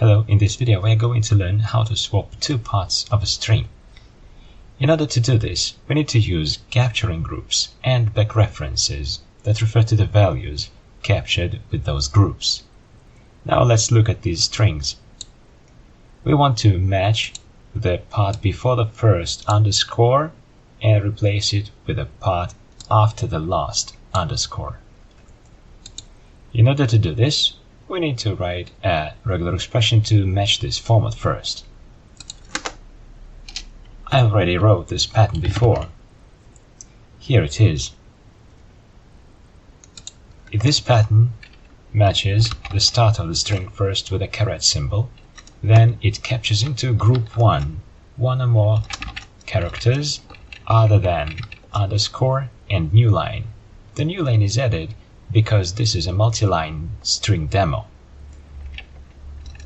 Hello, in this video we are going to learn how to swap two parts of a string. In order to do this, we need to use capturing groups and backreferences that refer to the values captured with those groups. Now let's look at these strings. We want to match the part before the first underscore and replace it with a part after the last underscore. In order to do this, we need to write a regular expression to match this format first. I already wrote this pattern before. Here it is. If this pattern matches the start of the string first with a caret symbol, then it captures into group 1 or more characters other than underscore and new line. The new line is added because this is a multi-line string demo.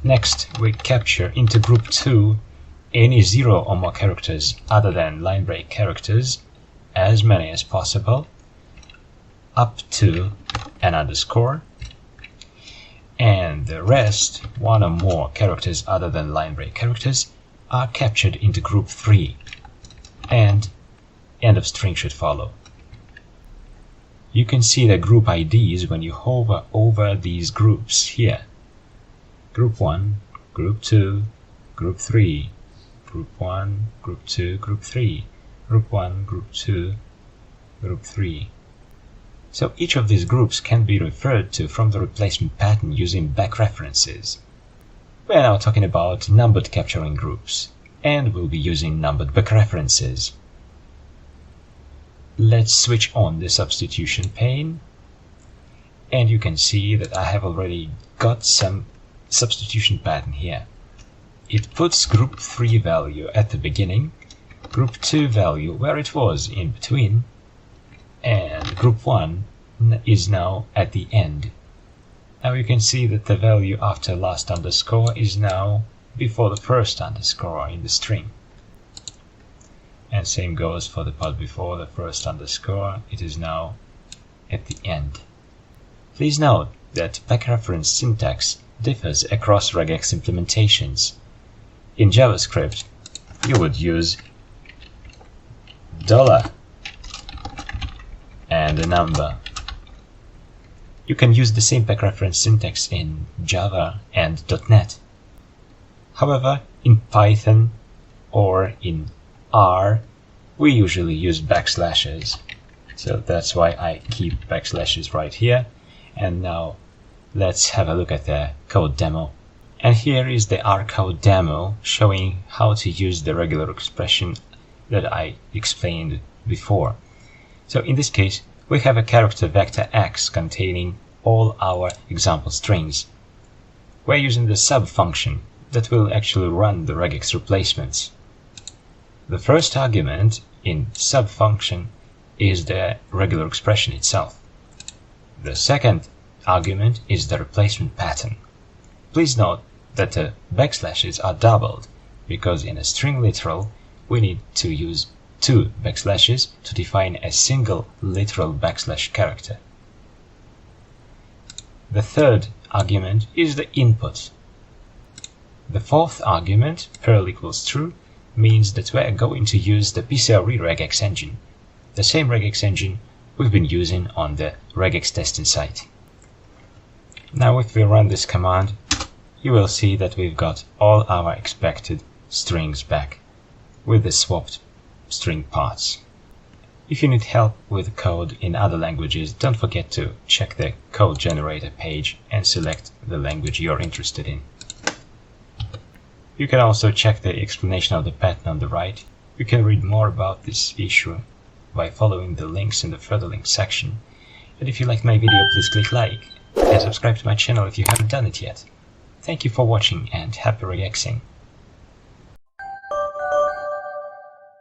Next, we capture into group 2 any 0 or more characters other than line break characters, as many as possible, up to an underscore, and the rest, 1 or more characters other than line break characters, are captured into group 3, and end of string should follow. You can see the group IDs when you hover over these groups here. Group 1, Group 2, Group 3, Group 1, Group 2, Group 3, Group 1, Group 2, Group 3. So each of these groups can be referred to from the replacement pattern using backreferences. We are now talking about numbered capturing groups, and we'll be using numbered backreferences. Let's switch on the substitution pane, and you can see that I have already got some substitution pattern here. It puts group 3 value at the beginning, group 2 value where it was in between, and group 1 is now at the end. Now you can see that the value after last underscore is now before the first underscore in the string. And same goes for the part before the first underscore, it is now at the end. Please note that backreference syntax differs across regex implementations. In JavaScript, you would use $ and a number. You can use the same backreference syntax in Java and .NET. However, in Python or in R, we usually use backslashes. So that's why I keep backslashes right here. And now let's have a look at the code demo. And here is the R code demo showing how to use the regular expression that I explained before. So in this case, we have a character vector X containing all our example strings. We're using the sub function that will actually run the regex replacements. The first argument in sub function is the regular expression itself. The second argument is the replacement pattern. Please note that the backslashes are doubled because in a string literal we need to use 2 backslashes to define a single literal backslash character. The third argument is the input. The fourth argument, perl equals true, means that we are going to use the PCRE regex engine, the same regex engine we've been using on the regex testing site. Now if we run this command, you will see that we've got all our expected strings back with the swapped string parts. If you need help with code in other languages, don't forget to check the code generator page and select the language you're interested in. You can also check the explanation of the pattern on the right. You can read more about this issue by following the links in the further links section. And if you liked my video, please click like and subscribe to my channel if you haven't done it yet. Thank you for watching and happy regexing.